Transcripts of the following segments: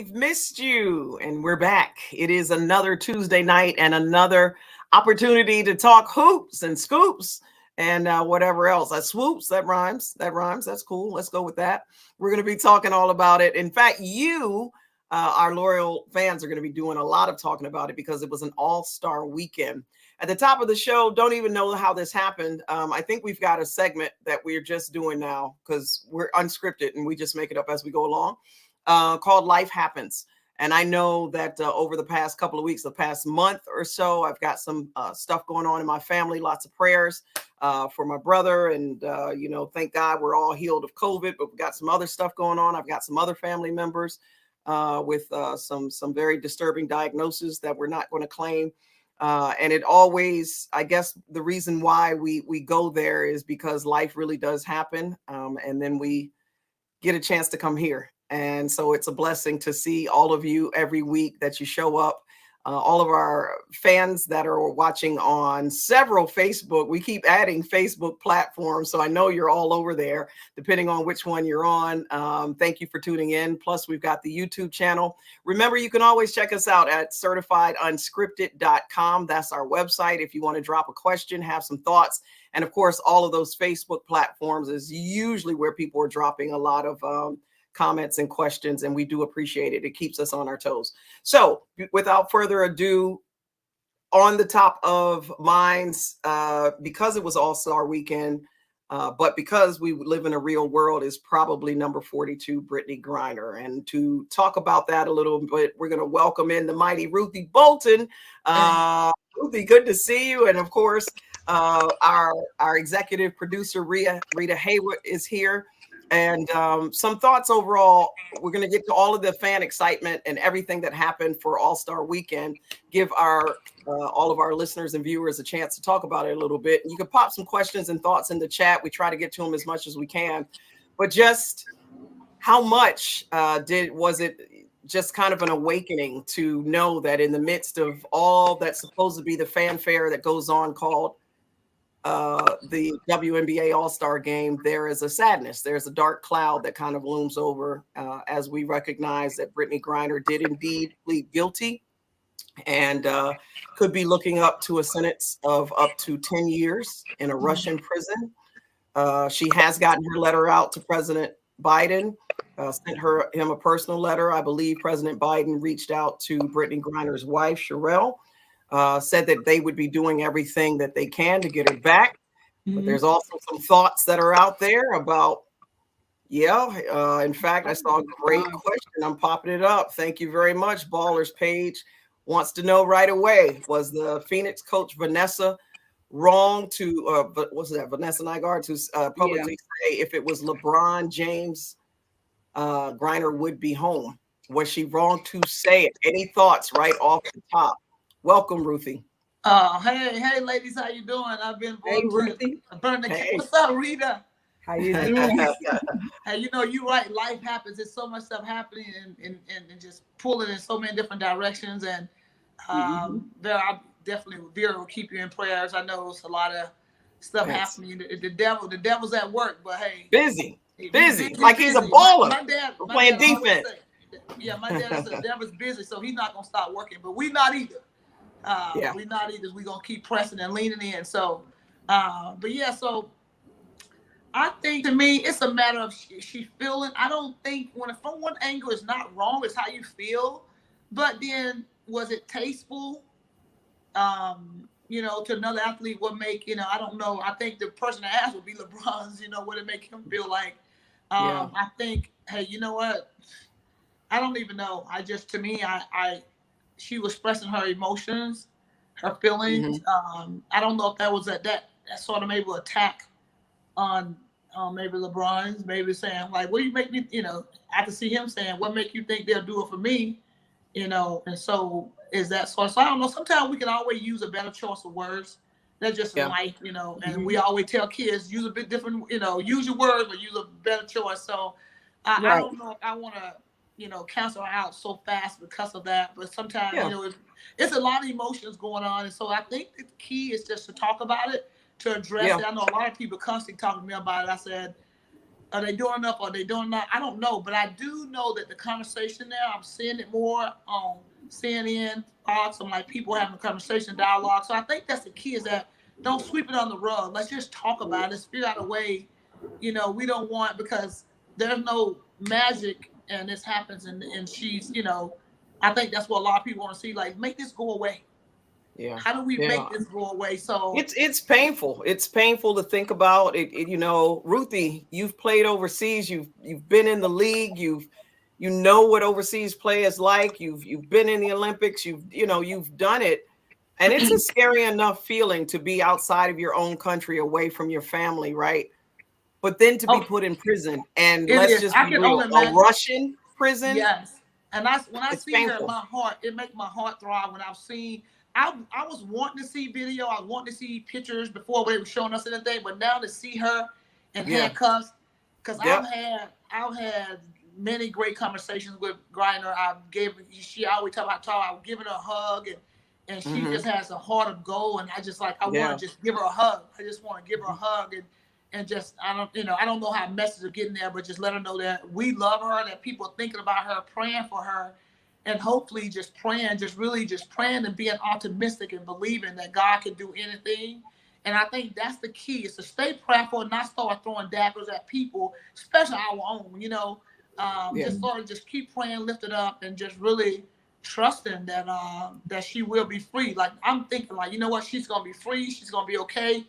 we've missed you, and we're back. It is another Tuesday night and another opportunity to talk hoops and scoops and whatever else. Swoops, that rhymes. That rhymes. That's cool. Let's go with that. We're going to be talking all about it. In fact, our loyal fans, are going to be doing a lot of talking about it because it was an all-star weekend. At the top of the show, don't even know how this happened. I think we've got a segment that we're just doing now because we're unscripted and we just make it up as we go along, called Life Happens. And I know that over the past couple of weeks, the past month or so, I've got some stuff going on in my family, lots of prayers for my brother. And, thank God we're all healed of COVID, but we've got some other stuff going on. I've got some other family members with some very disturbing diagnoses that we're not going to claim. And it always, I guess the reason why we go there is because life really does happen. And then we get a chance to come here. And so it's a blessing to see all of you every week that you show up. All of our fans that are watching on several Facebook, we keep adding Facebook platforms. So I know you're all over there, depending on which one you're on. Thank you for tuning in. Plus, we've got the YouTube channel. Remember, you can always check us out at certifiedunscripted.com. That's our website. If you want to drop a question, have some thoughts. And of course, all of those Facebook platforms is usually where people are dropping a lot of comments and questions, and we do appreciate it. It keeps us on our toes. So without further ado, on the top of minds, because it was All-Star weekend, but because we live in a real world, is probably number 42, Brittney Griner. And to talk about that a little bit, we're going to welcome in the mighty Ruthie Bolton. Ruthie, good to see you. And of course, our executive producer, Rita Haywood, is here. And some thoughts overall. We're going to get to all of the fan excitement and everything that happened for All-Star Weekend. Give all of our listeners and viewers a chance to talk about it a little bit. You can pop some questions and thoughts in the chat. We try to get to them as much as we can. But just how much was it just kind of an awakening to know that in the midst of all that's supposed to be the fanfare that goes on called the WNBA All-Star game, there is a sadness. There's a dark cloud that kind of looms over as we recognize that Brittney Griner did indeed plead guilty and could be looking up to a sentence of up to 10 years in a Russian prison. She has gotten her letter out to President Biden, sent him a personal letter. I believe President Biden reached out to Brittney Griner's wife, Sherelle, said that they would be doing everything that they can to get her back. But there's also some thoughts that are out there about, in fact, I saw a great question. I'm popping it up. Thank you very much. Ballers Page wants to know right away, was the Phoenix coach Vanessa wrong to, Vanessa Nygaard, to publicly say if it was LeBron James, Griner would be home? Was she wrong to say it? Any thoughts right off the top? Welcome, Ruthie. Hey, ladies, how you doing? I've been Ruthie. What's up, Rita? How you doing? Hey, you're right. Life happens. There's so much stuff happening and just pulling in so many different directions. And Vera will keep you in prayers. I know it's a lot of stuff happening. The devil's at work, but hey, busy. Like he's a baller. My dad playing defense. My dad said the devil's busy, so he's not gonna stop working. But we not either. We're not either. We're gonna keep pressing and leaning in. So, so I think to me it's a matter of she feeling. I don't think from one angle it's not wrong. It's how you feel. But then was it tasteful? To another athlete would make, I don't know. I think the person that asked would be LeBron's, would it make him feel like, I think, hey, you know what? I don't even know. She was expressing her emotions, her feelings. I don't know if that was that sort of maybe attack on maybe LeBron's, maybe saying like, what do you make me, I can see him saying, what make you think they'll do it for me? And so is that so I don't know. Sometimes we can always use a better choice of words. That's just life, and we always tell kids use a bit different, use your words or use a better choice. So I don't know if I want to, cancel her out so fast because of that. But sometimes, it's a lot of emotions going on. And so I think the key is just to talk about it, to address it. I know a lot of people constantly talking to me about it. I said, Are they doing enough? Are they doing enough? I don't know, but I do know that the conversation now, I'm seeing it more on CNN, Fox, and like people having a conversation, dialogue. So I think that's the key, is that don't sweep it on the rug. Let's just talk about it. Let's figure out a way. We don't want, because there's no magic and this happens and she's, I think that's what a lot of people want to see. Like, make this go away. Yeah. How do we make this go away? So it's painful. It's painful to think about it. Ruthie, you've played overseas. You've been in the league. You know what overseas play is like. You've been in the Olympics. You've done it, and it's a scary enough feeling to be outside of your own country, away from your family, right? But then to be put in prison, and let's just be real, a Russian prison. Yes, and when I see painful. her, it makes my heart throb. When I've seen. I was wanting to see video. I was wanting to see pictures before they were showing us anything, but now to see her in handcuffs, because I've had many great conversations with Griner. She always talk about I was giving her a hug, and she just has a heart of gold, and I just want to just give her a hug. I just want to give her a hug and just I don't know how messages are getting there, but just let her know that we love her, that people are thinking about her, praying for her. And hopefully just praying and being optimistic and believing that God can do anything. And I think that's the key, is to stay prayerful and not start throwing daggers at people, especially our own, just keep praying, lift it up, and just really trusting that she will be free. Like, I'm thinking, like, you know what, she's going to be free. She's going to be okay.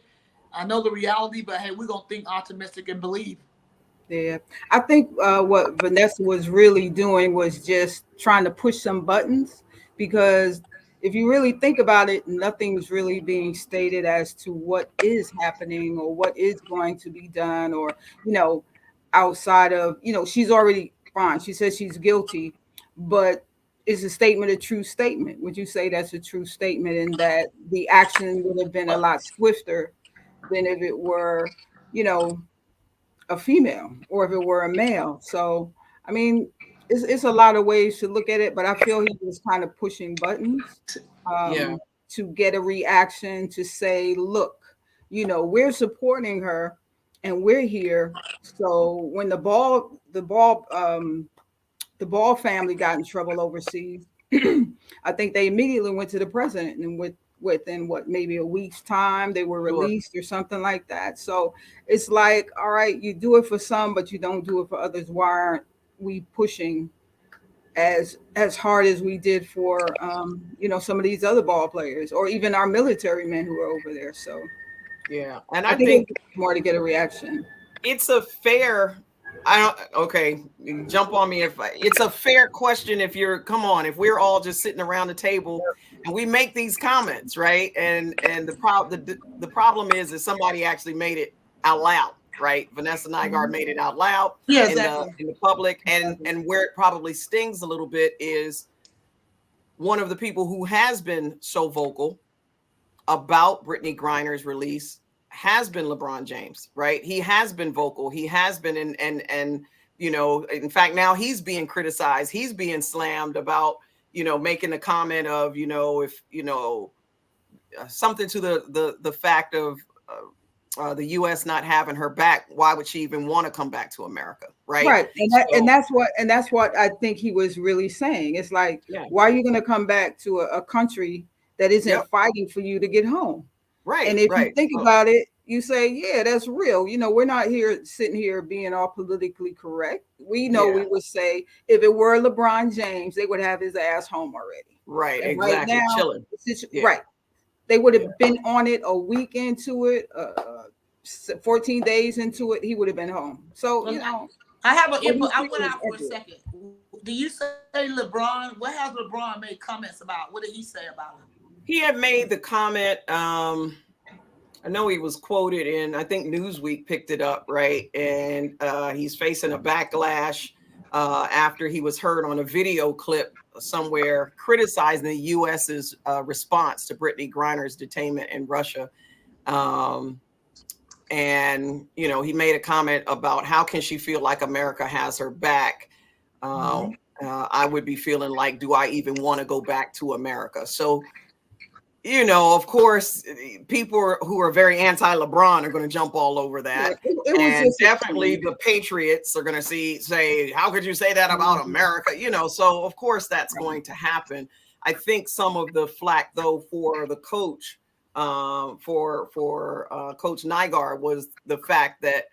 I know the reality, but hey, we're going to think optimistic and believe. Yeah, I think what Vanessa was really doing was just trying to push some buttons, because if you really think about it, nothing's really being stated as to what is happening or what is going to be done, or, outside of, she's already fine. She says she's guilty, but is a statement a true statement? Would you say that's a true statement, and that the action would have been a lot swifter than if it were, a female, or if it were a male? So, I mean, it's a lot of ways to look at it, but I feel he was kind of pushing buttons to get a reaction, to say, look, we're supporting her and we're here. So when the Ball family got in trouble overseas, I think they immediately went to the president, and within maybe a week's time, they were released or something like that. So it's like, all right, you do it for some, but you don't do it for others. Why aren't we pushing as hard as we did for some of these other ball players, or even our military men who are over there? So and I think more to get a reaction. It's a fair. Jump on me it's a fair question. If we're all just sitting around the table and we make these comments, right? And the problem is that somebody actually made it out loud, right? Vanessa Nygaard made it out loud in the public, and where it probably stings a little bit is one of the people who has been so vocal about Brittany Griner's release has been LeBron James, right? He has been vocal. He has been, and in fact, now he's being criticized. He's being slammed about, making a comment of, if, something to the fact of the U.S. not having her back. Why would she even want to come back to America, right? Right, and that's what I think he was really saying. It's like, why are you going to come back to a country that isn't fighting for you to get home? Right. And if you think about it, you say, yeah, that's real. We're not sitting here being all politically correct. We know we would say, if it were LeBron James, they would have his ass home already. Right. And exactly. Right now, chilling. Right. They would have been on it a week into it, 14 days into it. He would have been home. So, I have an input. I went out for a second. Do you say LeBron? What has LeBron made comments about? What did he say about it? He had made the comment. I know he was quoted in, I think Newsweek picked it up, right? And he's facing a backlash after he was heard on a video clip somewhere criticizing the U.S.'s response to Brittany Griner's detainment in Russia. And, he made a comment about how can she feel like America has her back? I would be feeling like, do I even want to go back to America? So you know, of course, people who are very anti-LeBron are going to jump all over that. And definitely the Patriots are going to say, how could you say that about America? You know, so of course that's going to happen. I think some of the flack, though, for the coach, for Coach Nygaard was the fact that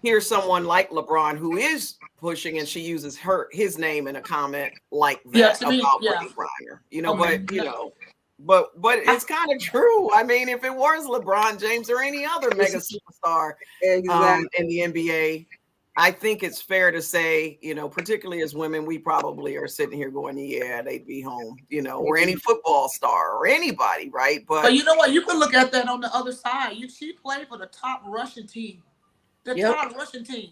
here's someone like LeBron who is pushing, and she uses his name in a comment like that about Brittany Griner. You know, but you know. But it's kind of true. I mean, if it was LeBron James or any other mega superstar in the NBA, I think it's fair to say, you know, particularly as women, we probably are sitting here going, yeah, they'd be home, you know, or any football star or anybody, right? But you know what? You can look at that on the other side. She played for the top Russian team. Top Russian team.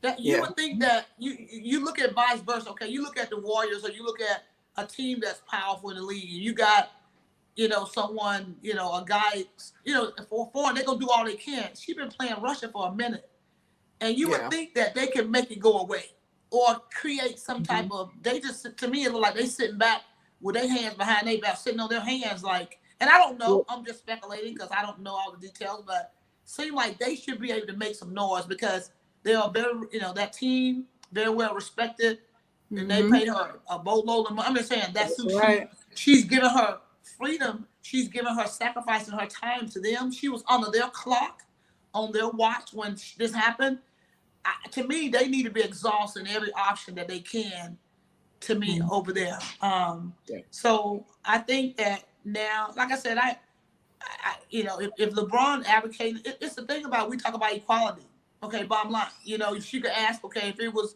That you would think that you look at vice versa. Okay, you look at the Warriors or you look at a team that's powerful in the league. You got, you know, someone, you know, a guy, you know, for they're going to do all they can. She's been playing Russia for a minute. And you would think that they can make it go away or create some type of, they just, to me, it look like they sitting back with their hands behind their back, sitting on their hands like, and I don't know, I'm just speculating because I don't know all the details, but seem like they should be able to make some noise because they are very, you know, that team, very well respected, and they paid her a boatload of money. I'm just saying that's who she's giving her freedom. She's giving her sacrificing her time to them. She was under their clock, on their watch when this happened. To me, they need to be exhausting every option that they can. To me, over there. So I think that now, like I said, I you know, if LeBron advocated, it's the thing about we talk about equality. Okay, bottom line, you know, if she could ask, okay, if it was,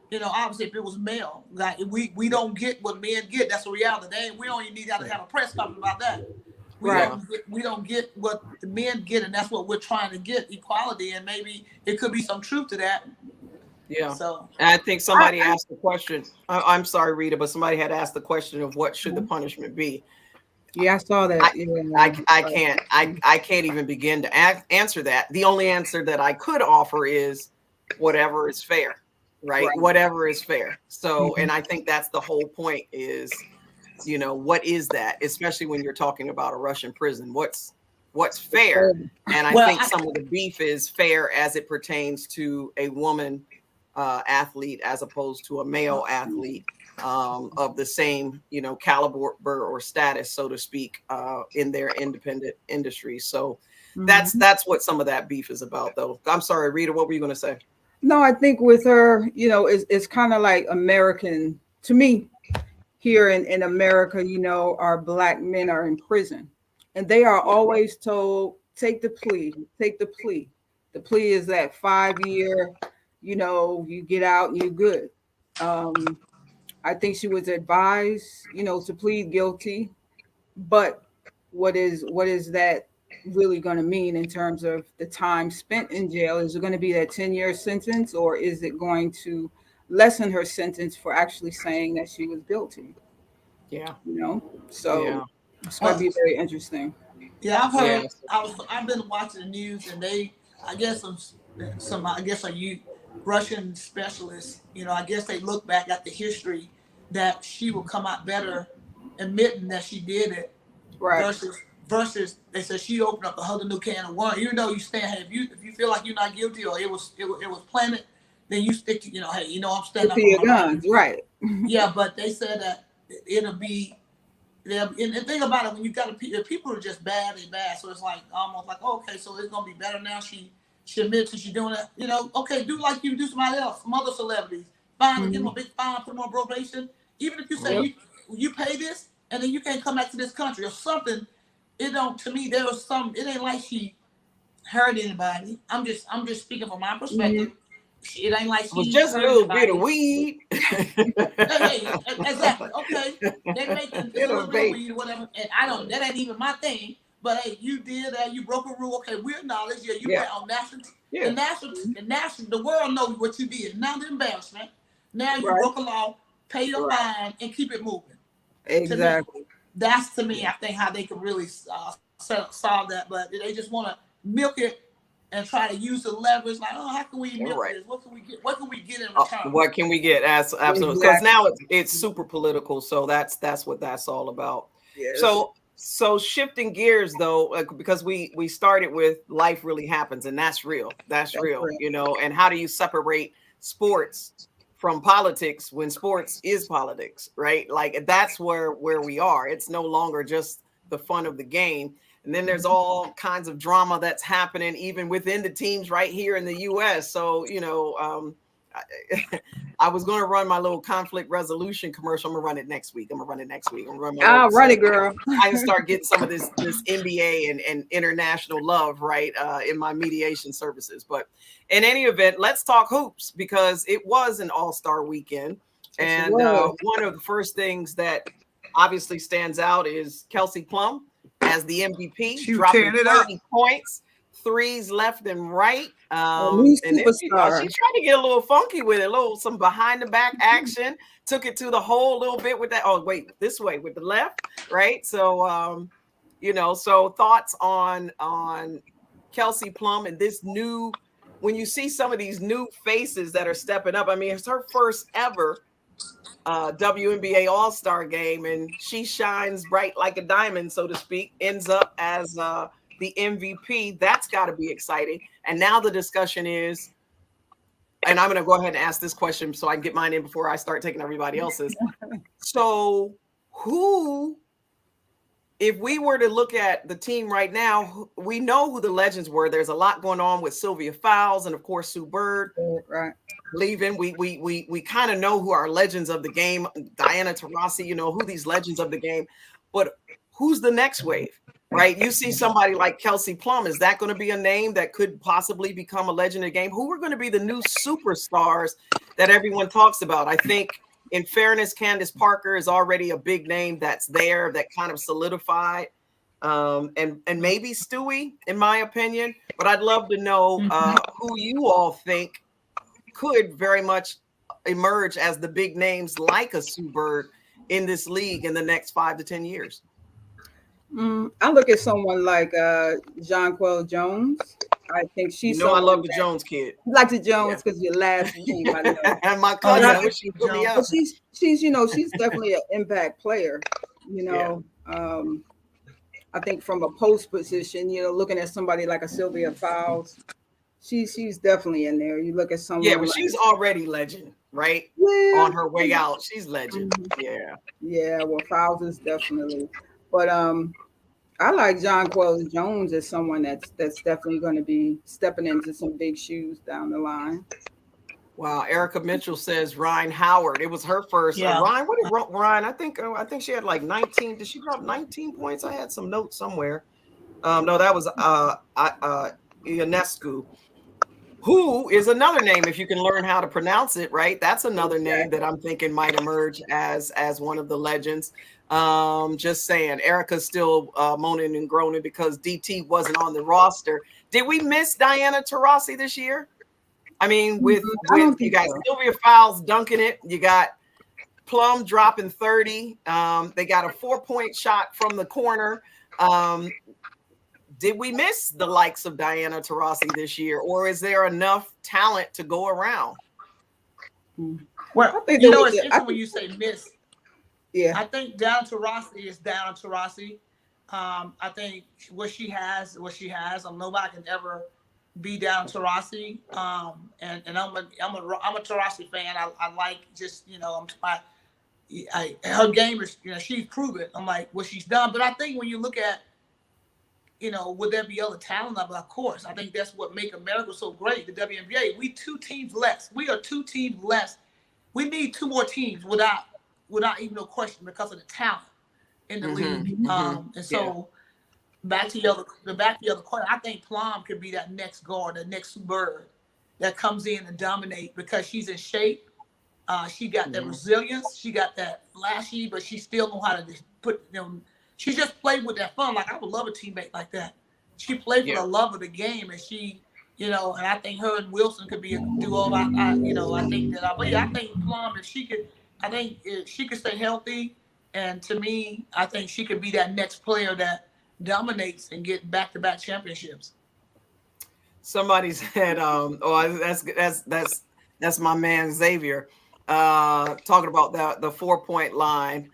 you know, obviously if it was male, like we don't get what men get. That's the reality. We don't even need to have a press conference about that. We don't get what the men get, and that's what we're trying to get, equality. And maybe it could be some truth to that. Yeah. So and I think somebody asked the question. I'm sorry, Rita, but somebody had asked the question of what should the punishment be. Yeah, I saw that. I can't even begin to answer that. The only answer that I could offer is whatever is fair, right? Whatever is fair. So, and I think that's the whole point is, you know, what is that? Especially when you're talking about a Russian prison, what's fair? And I think some of the beef is fair as it pertains to a woman athlete as opposed to a male athlete of the same, you know, caliber or status, so to speak, in their independent industry. So that's what some of that beef is about, though. I'm sorry, Rita, what were you going to say? No, I think with her, you know, it's kind of like American to me. Here in America, you know, our Black men are in prison, and they are always told, take the plea. The plea is that 5-year, you know, you get out and you're good. I think she was advised, you know, to plead guilty, but what is that really going to mean in terms of the time spent in jail? Is it going to be that 10-year sentence, or is it going to lessen her sentence for actually saying that she was guilty? Yeah. You know, so it's going to be very interesting. Yeah, I've heard. I've been watching the news, and I guess some Russian specialists. You know, I guess they look back at the history that she will come out better admitting that she did it, versus they said she opened up a whole new can of worms. Even though you stand, hey, if you feel like you're not guilty or it was planted, then you stick to, you know, hey, you know, I'm standing up for your guns, right? Yeah, but they said that it'll be. And the thing about it, when you got people are just bad, they bad. So it's like almost like, oh, okay, so it's gonna be better now. She admits that she's doing it. You know, okay, do like you do somebody else, some other celebrities. Fine, give them a big fine, put them on probation. Even if you say you pay this and then you can't come back to this country or something, it don't. To me, there was some. It ain't like she hurt anybody. I'm just speaking from my perspective. It ain't like she was just a little bit of weed. Hey, exactly. Okay, they making a little bit of weed or whatever, and that ain't even my thing. But hey, you did that. You broke a rule. Okay, we acknowledge. Yeah, you went on national. Yeah. The world knows what you did. Now the embarrassment. Now you broke a law. Pay your fine and keep it moving. Exactly. That's to me, I think, how they can really solve that. But they just want to milk it and try to use the leverage, like, oh, how can we milk this? What can we get? What can we get in return? What can we get? Absolutely, because now it's super political. So that's what that's all about. Yes. So So shifting gears though, because we started with life really happens, and that's real. That's real, you know. And how do you separate sports from politics when sports is politics, right? Like that's where we are. It's no longer just the fun of the game. And then there's all kinds of drama that's happening even within the teams right here in the US. So, you know, I was going to run my little conflict resolution commercial. I'm going to run it next week. I'll run it, girl. I can start getting some of this NBA and international love, right, in my mediation services. But in any event, let's talk hoops, because it was an all-star weekend. And one of the first things that obviously stands out is Kelsey Plum as the MVP, dropping 30 points. Threes left and right. And then, she tried to get a little funky with it, some behind the back action, took it to the hole a little bit with that. Oh, wait, this way with the left, right? So, you know, so thoughts on Kelsey Plum and this new, when you see some of these new faces that are stepping up. I mean, it's her first ever WNBA All-Star game, and she shines bright like a diamond, so to speak, ends up as the MVP. That's got to be exciting. And now the discussion is, and I'm going to go ahead and ask this question so I can get mine in before I start taking everybody else's. So who, if we were to look at the team right now, we know who the legends were. There's a lot going on with Sylvia Fowles and of course Sue Bird leaving. We kind of know who our legends of the game, Diana Taurasi, you know, who these legends of the game, but who's the next wave? Right. You see somebody like Kelsey Plum. Is that going to be a name that could possibly become a legend of the game? Who are going to be the new superstars that everyone talks about? I think, in fairness, Candace Parker is already a big name that's there, that kind of solidified. And maybe Stewie, in my opinion. But I'd love to know who you all think could very much emerge as the big names like a Sue Bird in this league in the next 5 to 10 years. I look at someone like Jonquel Jones. I think she's. I love the Jones kid. You like the Jones because your last name. I know. And my cousin, she put me up. She's you know, she's definitely an impact player. You know, I think from a post position, you know, looking at somebody like a Sylvia Fowles, she's definitely in there. You look at someone. Yeah, but she's already legend, right? Yeah. On her way out, she's legend. Yeah. Well, Fowles is definitely. But I like Jonquel Jones as someone that's definitely going to be stepping into some big shoes down the line. Wow, Erica Mitchell says Ryan Howard. It was her first. Ryan, what did Ryan? I think she had like 19. Did she drop 19 points? I had some notes somewhere. No, that was Ionescu, who is another name if you can learn how to pronounce it right. That's another name that I'm thinking might emerge as one of the legends. Just saying, Erica's still moaning and groaning because DT wasn't on the roster. Did we miss Diana Taurasi this year? I mean, with you got Sylvia Fowles dunking it, you got Plum dropping 30. They got a 4-point shot from the corner. Did we miss the likes of Diana Taurasi this year, or is there enough talent to go around? Well, you know, it's interesting when you say miss. Yeah, I think Diana Taurasi is Diana Taurasi. I think what she has. Nobody can ever be Diana Taurasi. And I'm a Taurasi fan. I like just, you know, her game is, you know, she's proven. I'm like what she's done. But I think when you look at, you know, would there be other talent? Of course. I think that's what makes America so great. The WNBA. We 2 teams less. We are 2 teams less. We need 2 more teams without even no question because of the talent in the league. And so back to the other question, I think Plum could be that next guard, the next Bird that comes in and dominate because she's in shape. She got that resilience. She got that flashy, but she still know how to put, you know, she just played with that fun. Like, I would love a teammate like that. She played for the love of the game, and she, you know, and I think her and Wilson could be a duo. I think Plum, if she could stay healthy, and to me, I think she could be that next player that dominates and get back-to-back championships. Somebody said, that's my man Xavier, talking about the 4-point line.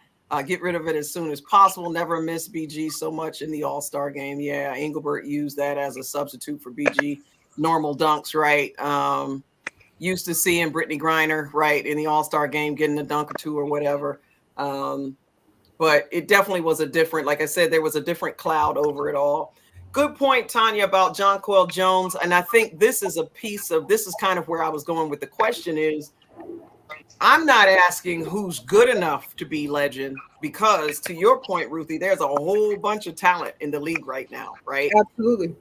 Get rid of it as soon as possible. Never miss BG so much in the All-Star game. Yeah, Engelbert used that as a substitute for BG. Normal dunks, right? Used to seeing Brittany Griner, right, in the All-Star game getting a dunk or two or whatever. But it definitely was a different, like I said, there was a different cloud over it all. Good point, Tanya, about Jonquel Jones. And I think this is a piece of, this is kind of where I was going with the question is, I'm not asking who's good enough to be legend, because to your point, Ruthie, there's a whole bunch of talent in the league right now, right? Absolutely.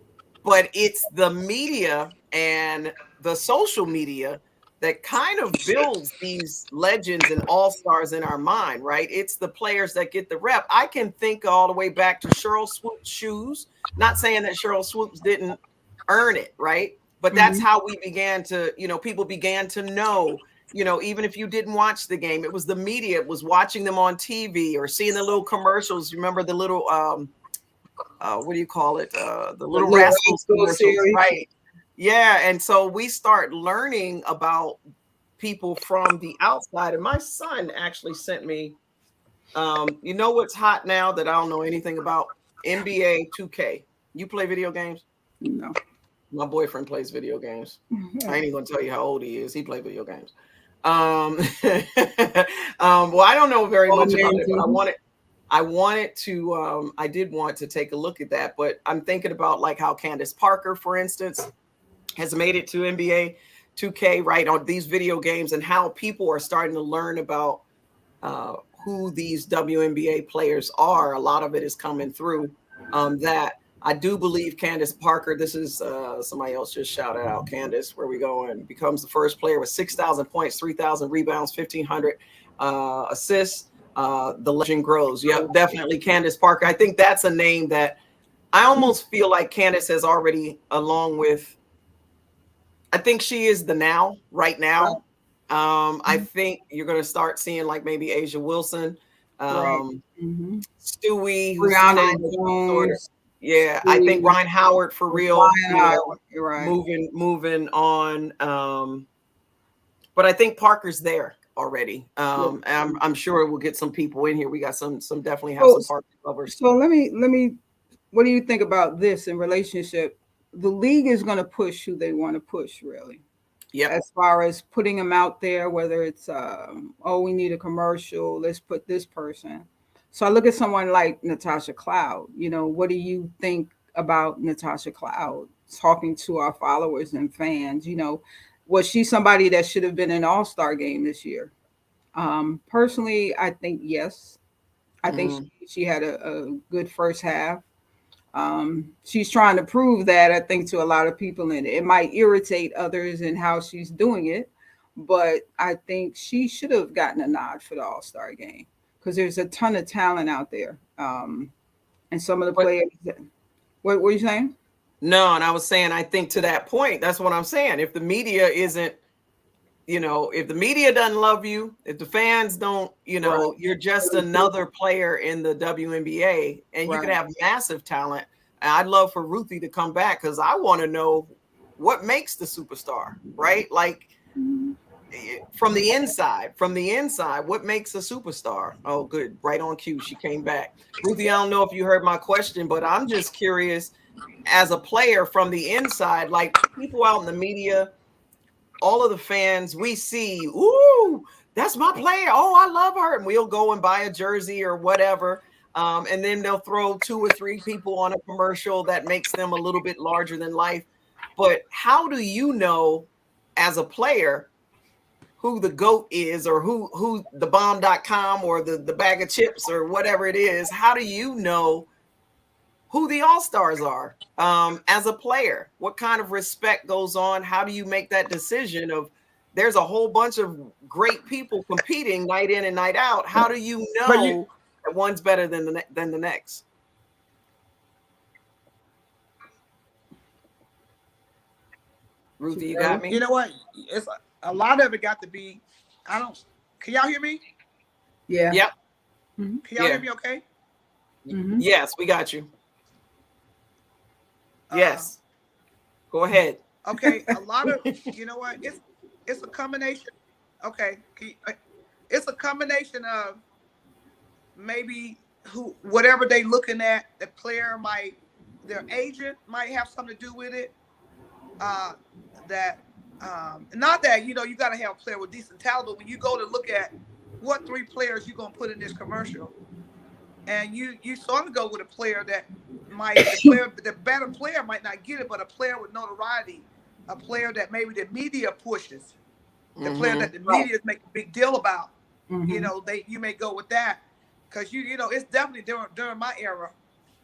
But it's the media and the social media that kind of builds these legends and all-stars in our mind, right? It's the players that get the rep. I can think all the way back to Cheryl Swoop's shoes. Not saying that Cheryl Swoops didn't earn it, right? But that's how we began to, people began to know, even if you didn't watch the game, it was the media, it was watching them on TV or seeing the little commercials. Remember the little, what do you call it? The little Rascals commercials, right? Yeah. And so we start learning about people from the outside. And my son actually sent me, you know what's hot now that I don't know anything about? NBA 2K. You play video games? No. My boyfriend plays video games. I ain't even gonna tell you how old he is. He plays video games. Well, I don't know very much about it, but I did want to take a look at that. But I'm thinking about like how Candace Parker, for instance, has made it to NBA 2K, right, on these video games, and how people are starting to learn about who these WNBA players are. A lot of it is coming through that. I do believe Candace Parker, this is somebody else just shouted out Candace, where we going, becomes the first player with 6,000 points, 3,000 rebounds, 1,500 assists. The legend grows. Yeah, definitely Candace Parker. I think that's a name that I almost feel like Candace has already, along with, I think she is the now, right now. I think you're going to start seeing like maybe Asia Wilson, Stewie, who's sort of, yeah, I think Ryan Howard for real, moving on. But I think Parker's there already. I'm sure we'll get some people in here. We got some definitely have some Parker covers. So let me. What do you think about this in relationship? The league is going to push who they want to push, really. Yeah. As far as putting them out there, whether it's we need a commercial, let's put this person. So I look at someone like Natasha Cloud. What do you think about Natasha Cloud talking to our followers and fans? Was she somebody that should have been in All-Star game this year? Personally, I think yes. I think she had a good first half. She's trying to prove that, I think, to a lot of people, and it might irritate others in how she's doing it. But I think she should have gotten a nod for the All-Star game, because there's a ton of talent out there. And some of the players, what were you saying? No, and I was saying, I think to that point, that's what I'm saying. If the media isn't, if the media doesn't love you, if the fans don't, you're just another player in the WNBA, and you can have massive talent. And I'd love for Ruthie to come back, because I want to know what makes the superstar, right? Like, from the inside, what makes a superstar? Oh, good. Right on cue. She came back. Ruthie, I don't know if you heard my question, but I'm just curious, as a player from the inside, like people out in the media, all of the fans, we see, ooh, that's my player. Oh, I love her. And we'll go and buy a jersey or whatever. And then they'll throw 2 or 3 people on a commercial that makes them a little bit larger than life. But how do you know, as a player, who the GOAT is, or who the bomb.com or the bag of chips or whatever it is? How do you know who the all-stars are as a player? What kind of respect goes on? How do you make that decision of, there's a whole bunch of great people competing night in and night out? How do you know that one's better than the next? Ruthie, you got me? You know what? It's a lot of it got to be, can y'all hear me? Yeah. Yep. Can y'all hear me okay? Yes, we got you. Yes. Go ahead. Okay. A lot of, you know what? It's a combination. Okay. It's a combination of maybe whatever they looking at, the player might, their agent might have something to do with it. Not that, you got to have a player with decent talent, but when you go to look at what 3 players you're going to put in this commercial, and you sort of go with a player that the better player might not get it, but a player with notoriety, a player that maybe the media pushes, the player that the media is making a big deal about, you may go with that. Because it's definitely during my era.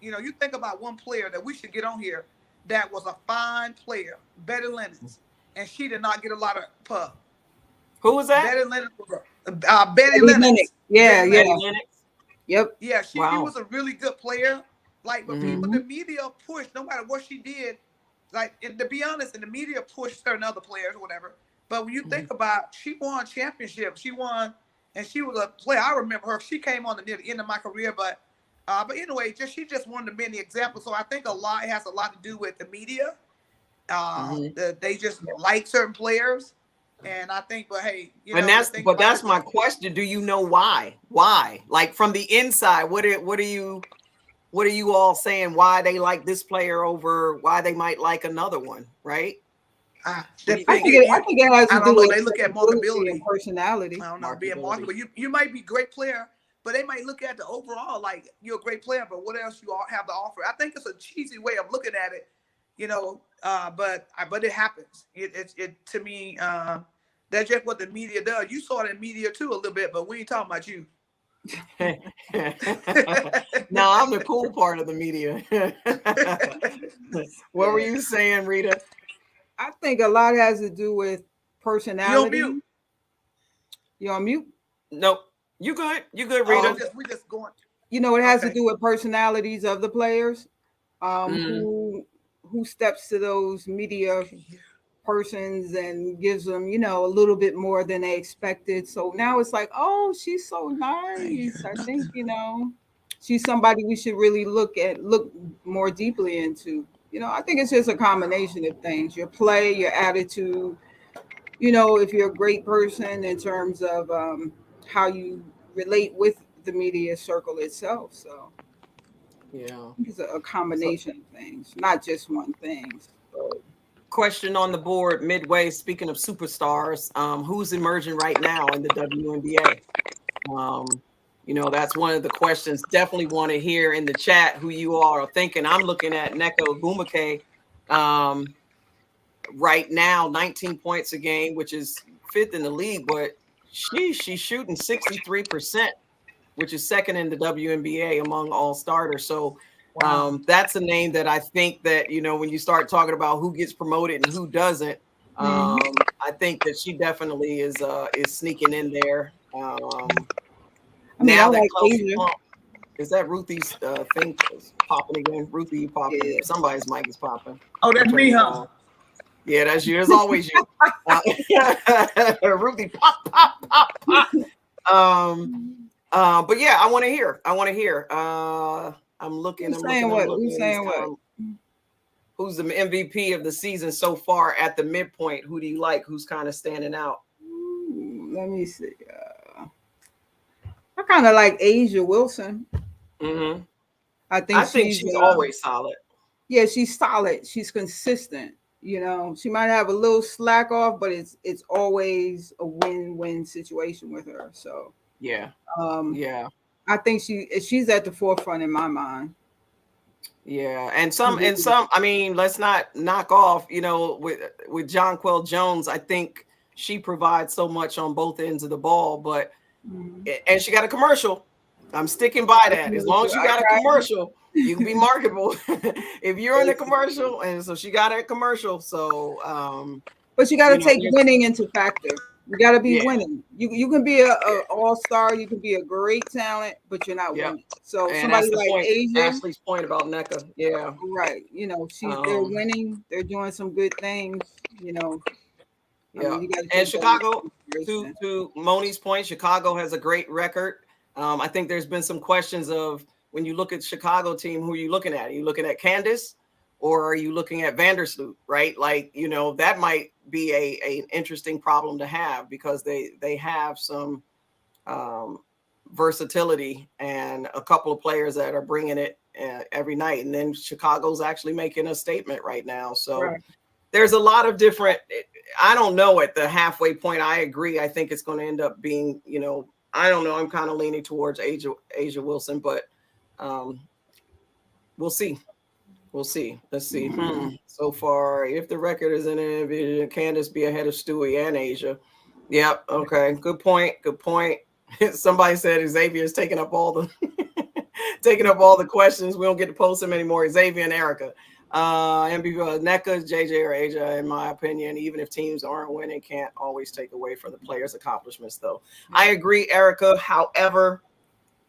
You think about one player that we should get on here that was a fine player, Betty Lennox, and she did not get a lot of pub. Who was that? Betty Lennox was Betty Lennox. Yeah, Betty yeah. Lennox. Yep. Yeah, she was a really good player. Like, but people, the media pushed, no matter what she did. Like, and to be honest, and the media pushed certain other players or whatever. But when you think about, she won championships. She won. And she was a player. I remember her. She came on near the end of my career, but anyway, she just one of the many examples. So I think it has a lot to do with the media. They just like certain players, and I think, but hey, that's my question. Do you know why? Why? Like from the inside, what are you all saying? Why they like this player over why they might like another one? Right? I think it has to do with they look at marketability and personality. I don't know, being marketable. You might be a great player, but they might look at the overall, like you're a great player, but what else you all have to offer? I think it's a cheesy way of looking at it, but it happens. It to me, that's just what the media does. You saw it in media too a little bit, but we ain't talking about you. No, I'm the cool part of the media. What were you saying, Rita? I think a lot has to do with personality. You on mute? Nope. You good, Rita. We just going. It has to do with personalities of the players. Who steps to those media persons and gives them, a little bit more than they expected. So now it's like, oh, she's so nice. I think, she's somebody we should really look more deeply into. I think it's just a combination of things. Your play, your attitude, if you're a great person in terms of how you relate with the media circle itself. So yeah, it's a combination of things, not just one thing. Question on the board midway. Speaking of superstars, who's emerging right now in the WNBA? That's one of the questions. Definitely want to hear in the chat who you all are thinking. I'm looking at Nneka Ogwumike right now, 19 points a game, which is 5th in the league, but she's shooting 63%, which is 2nd in the WNBA among all starters. So that's a name that I think that, when you start talking about who gets promoted and who doesn't, I think that she definitely is sneaking in there. Now that is that Ruthie's thing is popping again? Ruthie, you popping? Yeah. Somebody's mic is popping. Oh, that's me, huh? Yeah, that's you. It's always you. Ruthie, pop. But yeah, I want to hear. I'm looking. Who's saying what? Who's the MVP of the season so far at the midpoint? Who do you like? Who's kind of standing out? Let me see. I kind of like Asia Wilson. I think she's always solid. Yeah, she's solid. She's consistent. She might have a little slack off, but it's always a win-win situation with her. So yeah, I think she's at the forefront in my mind. Yeah, and some. I mean, let's not knock off. With Jonquel Jones, I think she provides so much on both ends of the ball, but. And she got a commercial. I'm sticking by that. As long as you got a commercial, you can be marketable. If you're in a commercial, and so she got a commercial. So, but you got to take winning into factor. You got to be winning. You can be a all-star. You can be a great talent, but you're not winning. So and somebody like Asia. Ashley's point about Nneka. Yeah. Right. They're winning. They're doing some good things. Yeah, and Chicago, to Moni's point, Chicago has a great record. I think there's been some questions of when you look at the Chicago team, who are you looking at? Are you looking at Candace or are you looking at Vandersloot, right? Like, that might be an interesting problem to have because they have some versatility and a couple of players that are bringing it every night. And then Chicago's actually making a statement right now. So there's a lot of different, I don't know at the halfway point. I agree. I think it's going to end up being, I don't know. I'm kind of leaning towards Asia Wilson, but we'll see. We'll see. Let's see. So far, if the record is in it, Candace be ahead of Stewie and Asia. Yep. Okay. Good point. Good point. Somebody said Xavier is taking up all the questions. We don't get to post them anymore. Xavier and Erica. NBB, NECA, JJ, or Asia, in my opinion, even if teams aren't winning, can't always take away from the players' accomplishments, though. I agree, Erica. However,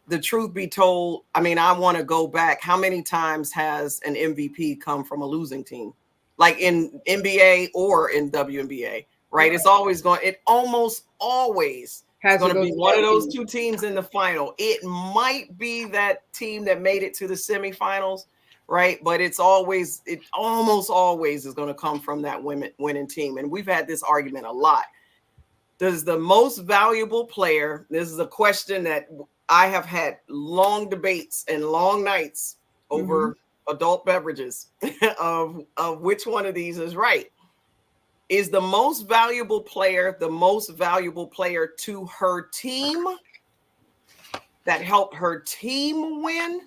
the truth be told, I mean, I want to go back. How many times has an MVP come from a losing team? Like in NBA or in WNBA, right? It's always it almost always is going to be one of those two teams in the final. It might be that team that made it to the semifinals, right? But it almost always is going to come from that winning team. And we've had this argument a lot. Does the most valuable player, this is a question that I have had long debates and long nights over adult beverages of which one of these is right. Is the most valuable player to her team that helped her team win?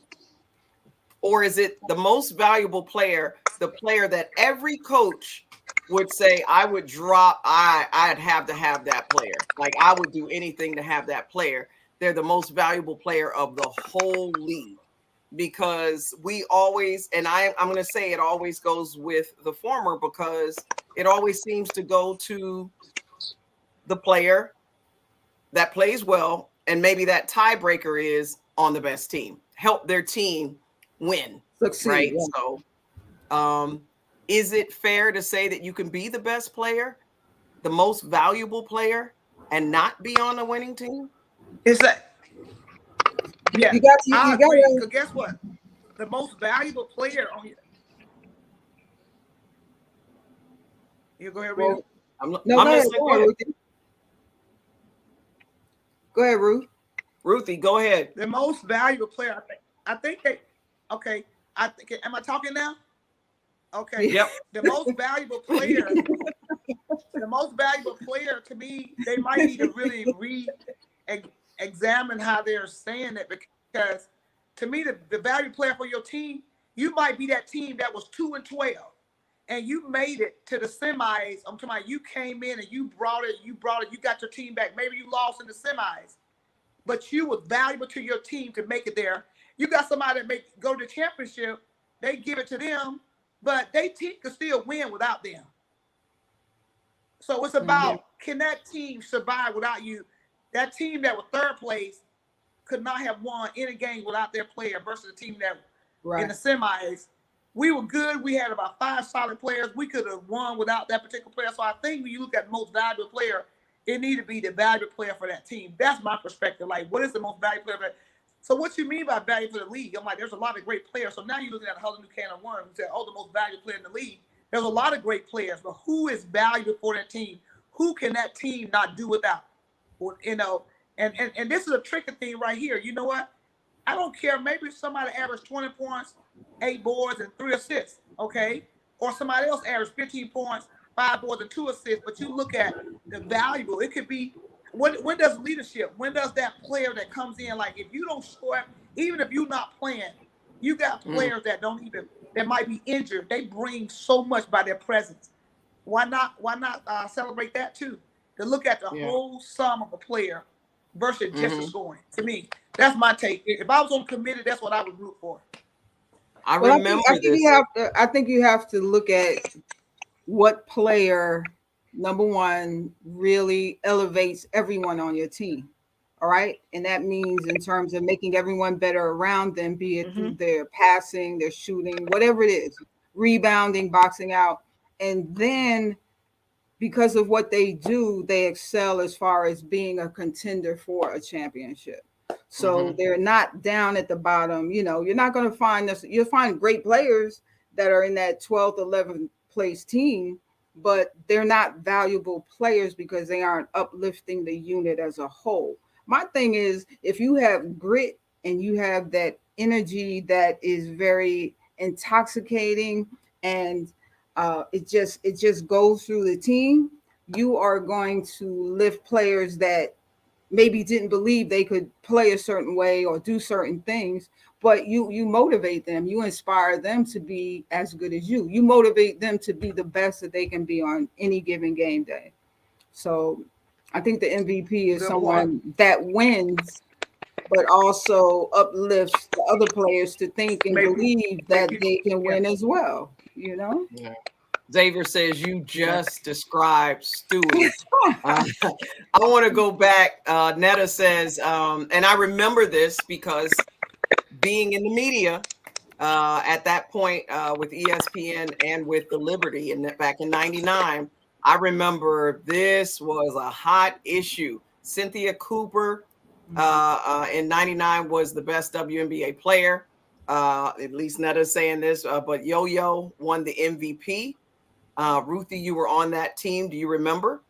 Or is it the most valuable player, the player that every coach would say, I would drop, I'd have to have that player. Like I would do anything to have that player. They're the most valuable player of the whole league. Because we always, and I'm going to say it always goes with the former, because it always seems to go to the player that plays well, and maybe that tiebreaker is on the best team, help their team win. Succeed, right? Yeah. So is it fair to say that you can be the best player, the most valuable player, and not be on a winning team? Is that? Yeah, you got to. Guess what? The most valuable player on here. You go ahead, Rita. Go ahead, Ruth. Ruthie, go ahead. The most valuable player, I think they. Okay, I think. Am I talking now? Okay. Yep. The most valuable player. The most valuable player to me, they might need to really examine how they're saying it, because to me, the value player for your team, you might be that team that was 2-12 and you made it to the semis. I'm talking about you came in and you brought it, you got your team back. Maybe you lost in the semis, but you were valuable to your team to make it there. You got somebody that go to the championship, they give it to them, but they team could still win without them. So it's about, can that team survive without you? That team that was third place could not have won any game without their player versus the team that in the semis. We were good. We had about 5 solid players. We could have won without that particular player. So I think when you look at the most valuable player, it needs to be the valuable player for that team. That's my perspective. Like, what is the most valuable player? So what you mean by value for the league? I'm like, there's a lot of great players. So now you're looking at a whole new can of worms. You say, oh, the most valuable player in the league. There's a lot of great players, but who is valuable for that team? Who can that team not do without? You know, and this is a tricky thing right here. You know what? I don't care. Maybe somebody averaged 20 points, 8 boards, and 3 assists, okay? Or somebody else averaged 15 points, 5 boards, and 2 assists. But you look at the valuable. It could be, when does leadership, when does that player that comes in, like if you don't score, even if you're not playing, you got players that don't even, that might be injured. They bring so much by their presence. Why not celebrate that too? To look at the whole sum of a player versus just the scoring. To me, that's my take. If I was on committee, that's what I would root for. I think you have to look at what player, number one, really elevates everyone on your team. All right. And that means in terms of making everyone better around them, be it through their passing, their shooting, whatever it is, rebounding, boxing out. And then because of what they do, they excel as far as being a contender for a championship. So they're not down at the bottom. You know, you're not going to find this. You'll find great players that are in that 12th, 11th place team, but they're not valuable players because they aren't uplifting the unit as a whole. My thing is, if you have grit and you have that energy that is very intoxicating, and it just goes through the team, you are going to lift players that maybe didn't believe they could play a certain way or do certain things, but you motivate them, you inspire them to be as good as you motivate them to be the best that they can be on any given game day. So I think the MVP is someone that wins but also uplifts the other players to think and believe that they can win as well, you know. Yeah. Xavier says you just described Stewie. I want to go back. Netta says, and I remember this because being in the media at that point with ESPN and with the Liberty, and back in '99, I remember this was a hot issue. Cynthia Cooper in '99 was the best WNBA player. At least Netta's saying this, but Yo-Yo won the MVP. Ruthie, you were on that team. Do you remember?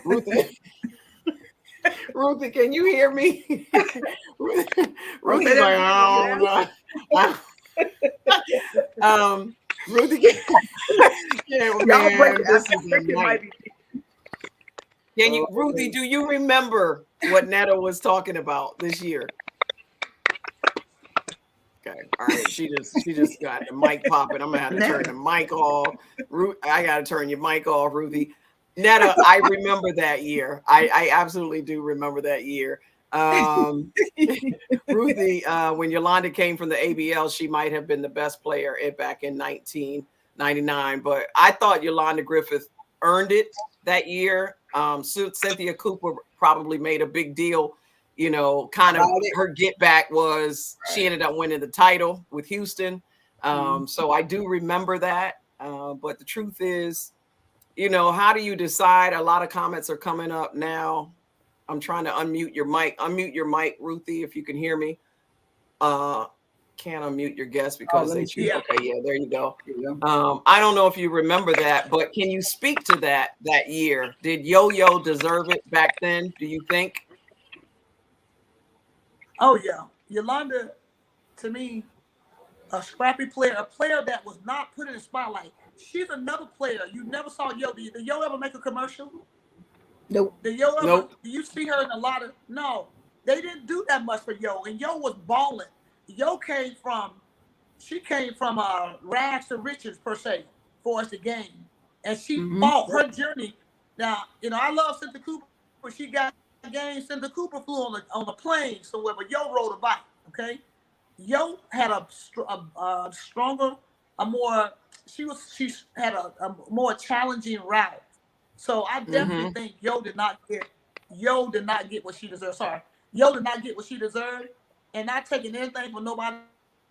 Ruthie, Ruthie, can you hear me? Ruthie's like, I don't know. Ruthie, Ruthie, do you remember what Netta was talking about this year? Okay, all right. She just got the mic popping. I'm gonna have to turn the mic off. I gotta turn your mic off, Ruthie. Netta, I remember that year. I absolutely do remember that year. Ruthie, when Yolanda came from the ABL, she might have been the best player back in 1999. But I thought Yolanda Griffith earned it that year. Cynthia Cooper probably made a big deal. You know, kind of her get back was she ended up winning the title with Houston. So I do remember that. But the truth is, you know, how do you decide? A lot of comments are coming up now. I'm trying to unmute your mic. Unmute your mic, Ruthie, if you can hear me. Can't unmute your guest because they choose. Okay, yeah, there you go. I don't know if you remember that, but can you speak to that year? Did Yo-Yo deserve it back then, do you think? Oh, yeah. Yolanda, to me, a scrappy player, a player that was not put in the spotlight. She's another player. You never saw Yo. Did Yo ever make a commercial? Nope. Did Yo ever? Nope. Do you see her in a lot of? No, they didn't do that much for Yo. And Yo was balling. Yo came from rags to riches per se for us to gain, and she fought her journey. Now, you know, I love Cynthia Cooper, but she got game. Cynthia Cooper flew on a plane somewhere, but Yo rode a bike. Okay, Yo had a stronger, she had a more challenging route. So I definitely think Yo did not get what she deserved. Sorry, Yo did not get what she deserved, and not taking anything from nobody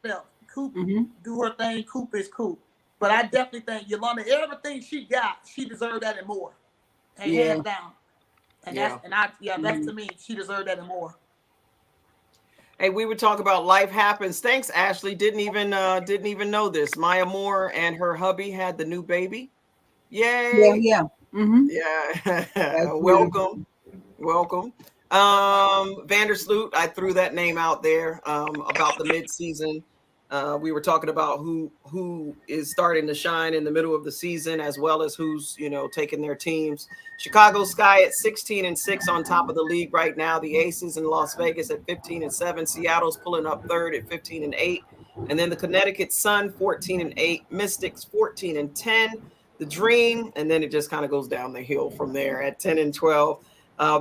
else. Coop do her thing. Coop is Coop, but I definitely think Yolanda, everything she got, she deserved that and more, and hands down. And that's to me, she deserved that and more. Hey, we would talk about life happens. Thanks, Ashley. Didn't even know this. Maya Moore and her hubby had the new baby. Yay! Yeah. Welcome. Vandersloot, I threw that name out there about the midseason. We were talking about who is starting to shine in the middle of the season, as well as who's, you know, taking their teams. Chicago Sky at 16-6 on top of the league right now. The Aces in Las Vegas at 15-7. Seattle's pulling up third at 15-8. And then the Connecticut Sun 14-8. Mystics 14-10. The Dream, and then it just kind of goes down the hill from there at 10-12.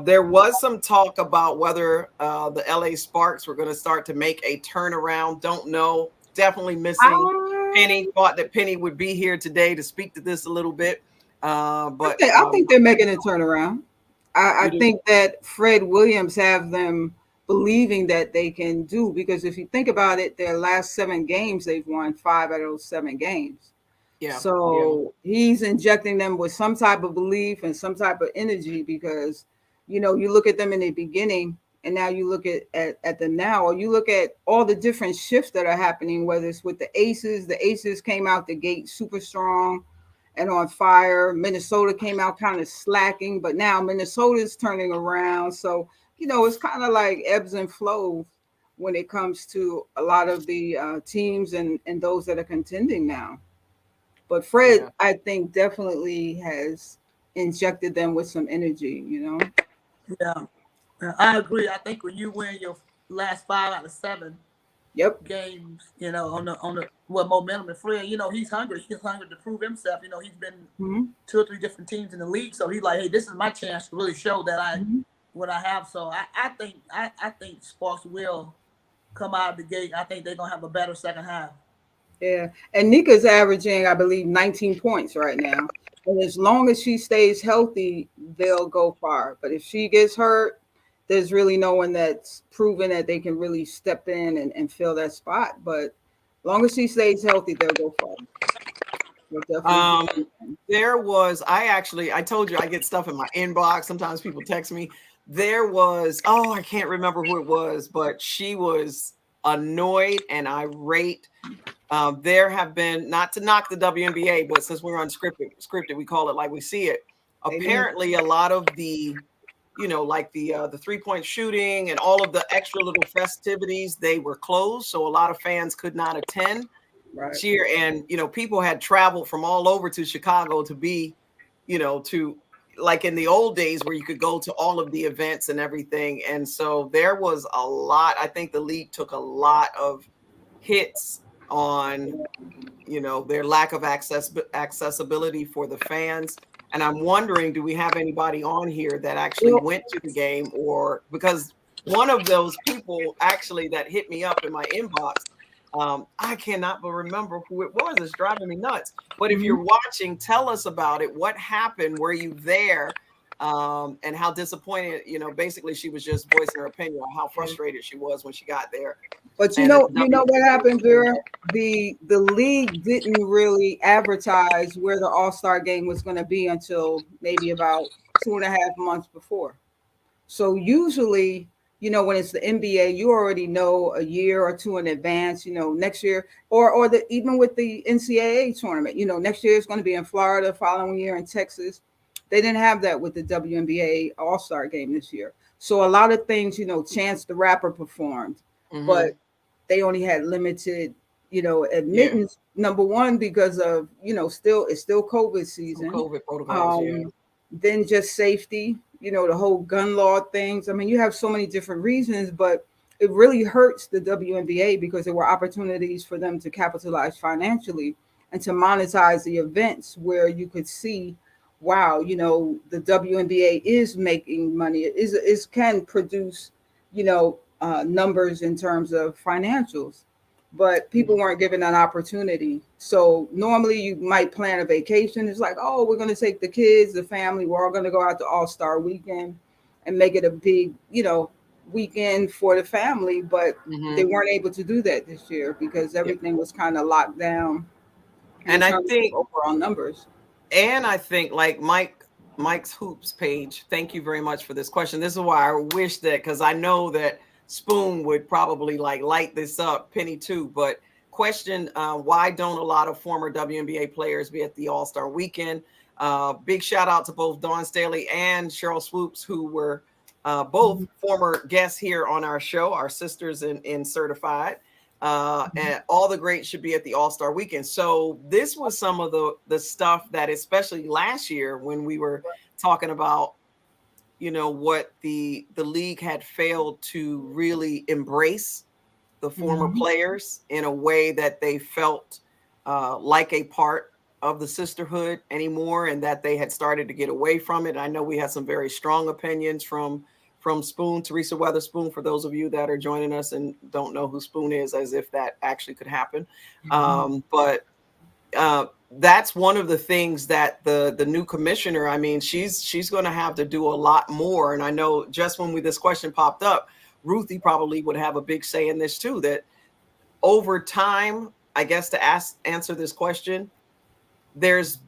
There was some talk about whether the LA Sparks were going to start to make a turnaround. Don't know. Definitely missing Penny. Thought that Penny would be here today to speak to this a little bit. But I think they're making a turnaround. I think that Fred Williams have them believing that they can do, because if you think about it, their last 7 games, they've won 5 out of those 7 games. Yeah. So he's injecting them with some type of belief and some type of energy, because, you know, you look at them in the beginning and now you look at the now, or you look at all the different shifts that are happening, whether it's with the Aces came out the gate super strong. and on fire. Minnesota came out kind of slacking, but now Minnesota's turning around. So, it's kind of like ebbs and flows when it comes to a lot of the teams and those that are contending now. But Fred, I think, definitely has injected them with some energy. Yeah, I agree. I think when you win your last 5 out of 7 games, on the momentum, and Fred, he's hungry. He's hungry to prove himself. He's been 2 or 3 different teams in the league, so he's like, hey, this is my chance to really show that what I have. So I think Sparks will come out of the gate. I think they're gonna have a better second half. Yeah, and Nika's averaging, I believe, 19 points right now. And as long as she stays healthy, they'll go far. But if she gets hurt, there's really no one that's proven that they can really step in and fill that spot. But as long as she stays healthy, they'll go far. I told you I get stuff in my inbox. Sometimes people text me. There was, I can't remember who it was, but she was annoyed and irate. There have been, not to knock the WNBA, but since we're unscripted, we call it like we see it. Apparently, a lot of the, like the 3-point shooting and all of the extra little festivities, they were closed, so a lot of fans could not attend. Cheer, and people had traveled from all over to Chicago to be, to, like in the old days where you could go to all of the events and everything. And so there was a lot. I think the league took a lot of hits on, their lack of accessibility for the fans. And I'm wondering, do we have anybody on here that actually went to the game? Or because one of those people actually that hit me up in my inbox, I cannot but remember who it was. It's driving me nuts. But if you're watching, tell us about it. What happened? Were you there? And how disappointed, basically she was just voicing her opinion on how frustrated she was when she got there. But you know what happened, Vera? The league didn't really advertise where the All-Star game was going to be until maybe about 2.5 months before. So usually, when it's the NBA, you already know a year or 2 in advance, next year, or even with the NCAA tournament, next year it's going to be in Florida, following year in Texas. They didn't have that with the WNBA All-Star game this year. So a lot of things, Chance the Rapper performed, but they only had limited, admittance. Number one, because of, it's still COVID season. COVID protocols, Then just safety, the whole gun law things. I mean, you have so many different reasons, but it really hurts the WNBA because there were opportunities for them to capitalize financially and to monetize the events where you could see, wow, the WNBA is making money. It can produce, numbers in terms of financials, but people weren't given that opportunity. So normally you might plan a vacation. It's like, oh, we're going to take the kids, the family. We're all going to go out to All-Star weekend and make it a big, weekend for the family. But they weren't able to do that this year because everything was kind of locked down. And I think overall numbers. And I think like Mike's Hoops page, thank you very much for this question. This is why I wish that, because I know that Spoon would probably light this up, Penny too, but question, why don't a lot of former WNBA players be at the All-Star weekend? Big shout out to both Dawn Staley and Cheryl Swoops, who were both former guests here on our show, our sisters in Certified. And all the greats should be at the All-Star weekend. So this was some of the stuff that, especially last year when we were talking about, what the league had failed to really embrace the former players in a way that they felt like a part of the sisterhood anymore, and that they had started to get away from it. I know we had some very strong opinions from Spoon, Teresa Weatherspoon, for those of you that are joining us and don't know who Spoon is, as if that actually could happen. But that's one of the things that the new commissioner, I mean, she's going to have to do a lot more. And I know just when this question popped up, Ruthie probably would have a big say in this too, that over time, I guess to answer this question, there's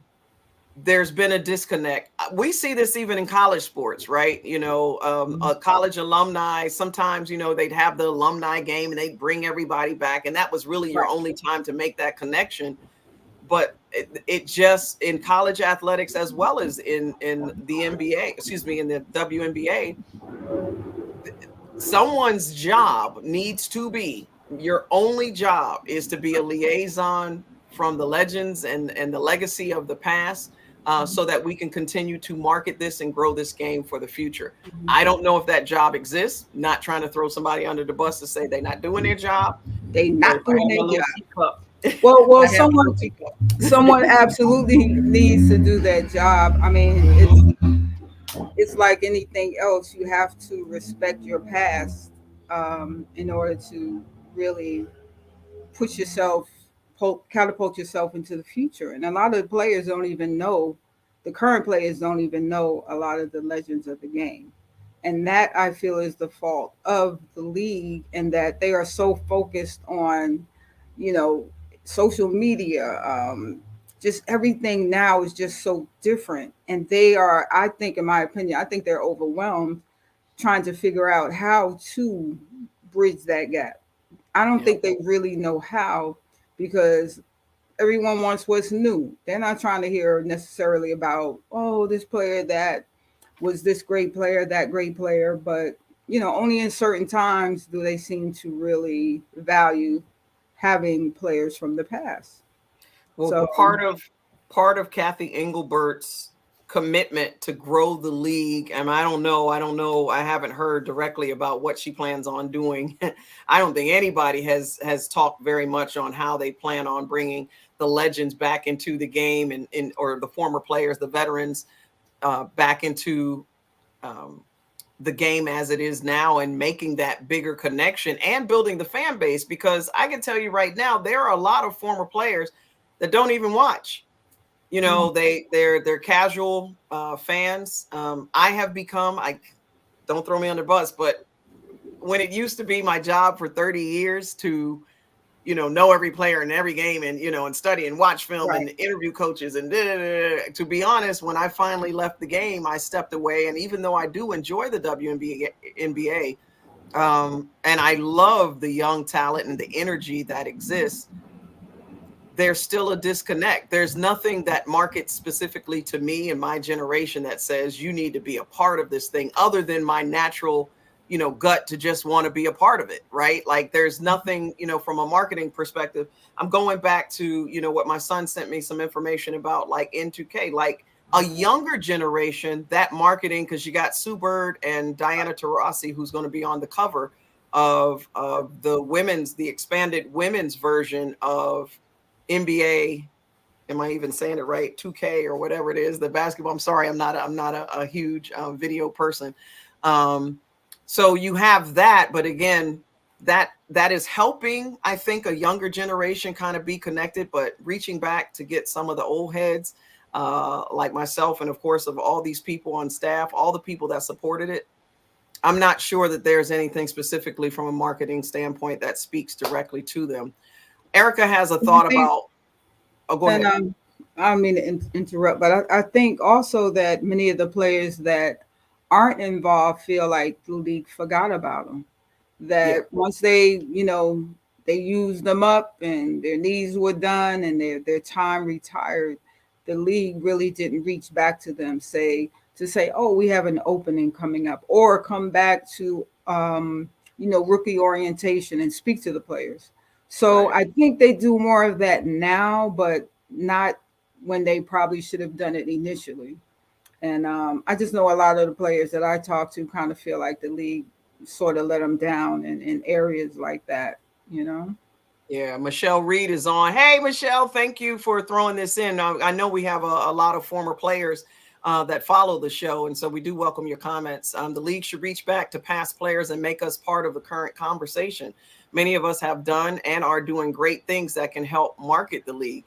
been a disconnect. We see this even in college sports, right? A college alumni, sometimes, they'd have the alumni game and they'd bring everybody back. And that was really your only time to make that connection. but it just in college athletics as well as in the NBA, excuse me, in the WNBA, someone's job needs to be, your only job is to be a liaison from the legends and the legacy of the past, so that we can continue to market this and grow this game for the future. I don't know if that job exists. Not trying to throw somebody under the bus to say they're not doing their job. They not doing their job. Well, Well, someone absolutely needs to do that job. I mean, it's like anything else. You have to respect your past in order to really push yourself, catapult yourself into the future. And a lot of the players don't even know, the current players don't even know a lot of the legends of the game. And that, I feel, is the fault of the league, and that they are so focused on, social media. Just everything now is just so different. And they are, I think, in my opinion, I think they're overwhelmed trying to figure out how to bridge that gap. I don't think they really know how, because everyone wants what's new. They're not trying to hear necessarily about, oh, this player that was this great player, that great player. But, only in certain times do they seem to really value having players from the past. Well, So part of Kathy Englebert's commitment to grow the league, and I don't know, I haven't heard directly about what she plans on doing. I don't think anybody has talked very much on how they plan on bringing the legends back into the game, and or the former players, the veterans, back into the game as it is now, and making that bigger connection and building the fan base. Because I can tell you right now, there are a lot of former players that don't even watch. They're casual fans. I have become, don't throw me under the bus, but when it used to be my job for 30 years to, know every player in every game, and, and study and watch film and interview coaches and to be honest, when I finally left the game, I stepped away. And even though I do enjoy the WNBA, and I love the young talent and the energy that exists, there's still a disconnect. There's nothing that markets specifically to me and my generation that says you need to be a part of this thing, other than my natural, gut to just want to be a part of it. Right. Like there's nothing, from a marketing perspective. I'm going back to, what my son sent me some information about, like N2K, like a younger generation, that marketing, because you got Sue Bird and Diana Taurasi, who's going to be on the cover of the expanded women's version of NBA. Am I even saying it right? 2K or whatever it is, the basketball. I'm sorry, I'm not a huge video person. So you have that, but again, that is helping, I think, a younger generation kind of be connected, but reaching back to get some of the old heads, like myself, and of course of all these people on staff, all the people that supported it. I'm not sure that there's anything specifically from a marketing standpoint that speaks directly to them. Erica has a thought about. Oh, go ahead. I don't mean to interrupt, but I think also that many of the players that aren't involved feel like the league forgot about them. That once they, they used them up and their needs were done and their time retired, the league really didn't reach back to them, to say, oh, we have an opening coming up, or come back to, rookie orientation and speak to the players. So I think they do more of that now, but not when they probably should have done it initially. And I just know a lot of the players that I talk to kind of feel like the league sort of let them down in areas like that, Yeah, Michelle Reed is on. Hey, Michelle, thank you for throwing this in. I know we have a lot of former players that follow the show, and so we do welcome your comments. The league should reach back to past players and make us part of the current conversation. Many of us have done and are doing great things that can help market the league.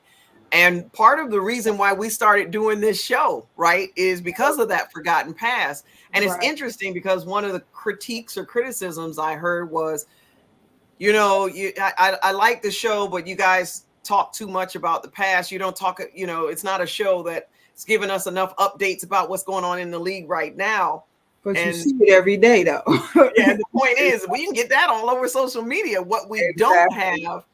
And part of the reason why we started doing this show, right, is because of that forgotten past. And it's interesting because one of the critiques or criticisms I heard was, I like the show, but you guys talk too much about the past. You don't talk, it's not a show that's giving us enough updates about what's going on in the league right now. But you see it every day, though. Yeah, the point is, we can get that all over social media. What we don't have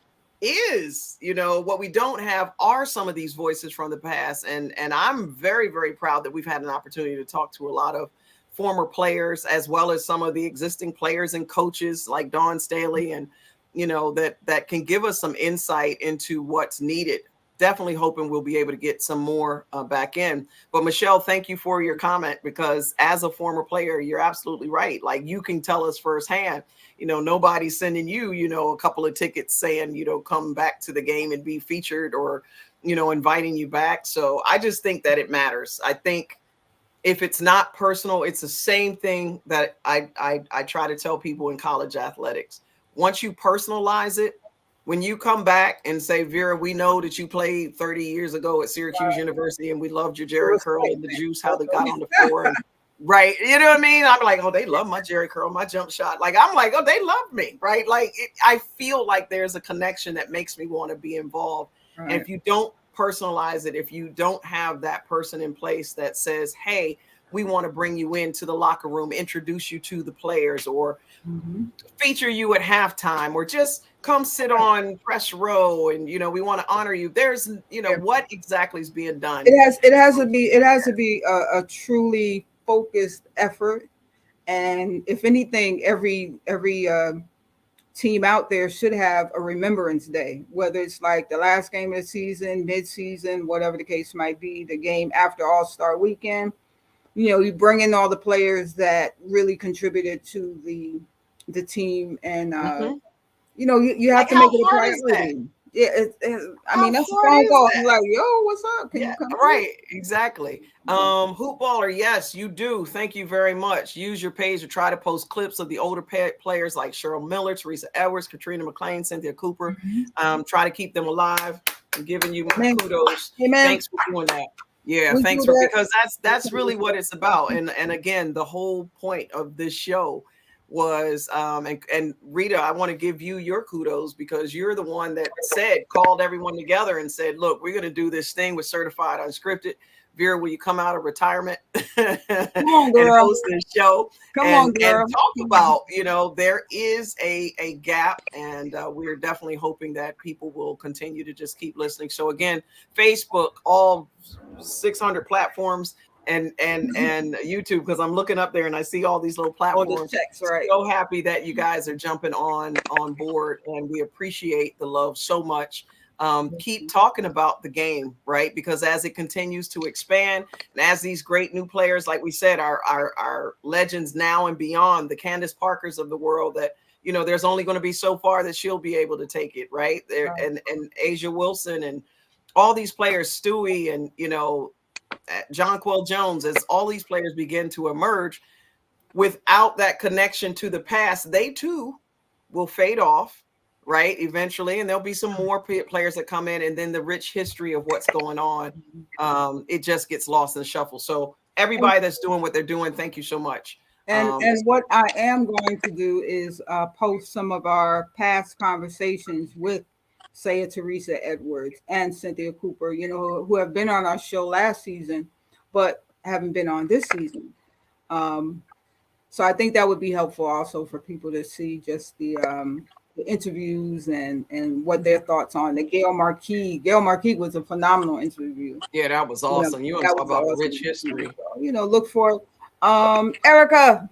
is, what we don't have are some of these voices from the past. And I'm very, very proud that we've had an opportunity to talk to a lot of former players, as well as some of the existing players and coaches like Dawn Staley, and, that can give us some insight into what's needed. Definitely hoping we'll be able to get some more back in. But Michelle, thank you for your comment, because as a former player, you're absolutely right. Like, you can tell us firsthand, nobody's sending you, a couple of tickets saying, come back to the game and be featured, or, inviting you back. So I just think that it matters. I think if it's not personal, it's the same thing that I try to tell people in college athletics. Once you personalize it, when you come back and say, Vera, we know that you played 30 years ago at Syracuse University, and we loved your Jerry curl and the juice, how they got on the floor. And, right. You know what I mean? I'm like, oh, they love my Jerry curl, my jump shot. Like, I'm like, oh, they love me. Right. Like, I feel like there's a connection that makes me want to be involved. Right. And if you don't personalize it, if you don't have that person in place that says, hey, we want to bring you into the locker room, introduce you to the players, or feature you at halftime, or just come sit on press row, and we want to honor you. There's what exactly is being done. It has to be a truly focused effort. And if anything, every team out there should have a remembrance day, whether it's like the last game of the season, mid-season, whatever the case might be, the game after All-Star weekend. You bring in all the players that really contributed to the team, and you have to make it a priority. Yeah, I mean, that's a phone call. You're like, yo, what's up? Can you come? Right, exactly. Hoop baller, yes, you do. Thank you very much. Use your page to try to post clips of the older players like Cheryl Miller, Teresa Edwards, Katrina McClain, Cynthia Cooper. Try to keep them alive. I'm giving you my kudos. Thanks for doing that. Yeah, thanks for, because that's really what it's about. And again, the whole point of this show was and Rita, I want to give you your kudos, because you're the one that called everyone together and said, look, we're going to do this thing with Certified Unscripted. Vera, will you come out of retirement and host this show? And talk about, there is a gap, and we're definitely hoping that people will continue to just keep listening. So again, Facebook, all 600 platforms, and YouTube, because I'm looking up there and I see all these little platforms. Right. So happy that you guys are jumping on board, and we appreciate the love so much. Keep talking about the game, right? Because as it continues to expand, and as these great new players, like we said, our legends now and beyond, the Candace Parkers of the world, that there's only going to be so far that she'll be able to take it, right? There, and Asia Wilson, and all these players, Stewie, and Jonquel Jones, as all these players begin to emerge, without that connection to the past, they too will fade off, right, eventually, and there'll be some more players that come in, and then the rich history of what's going on, it just gets lost in the shuffle. So everybody that's doing what they're doing, thank you so much. And what I am going to do is post some of our past conversations with, say, a Teresa Edwards and Cynthia Cooper, who have been on our show last season, but haven't been on this season. So I think that would be helpful also for people to see just the interviews and what their thoughts on the Gail Marquis. Gail Marquis was a phenomenal interview. Yeah, that was awesome. You want to talk about awesome. Rich history. So, look for Erica.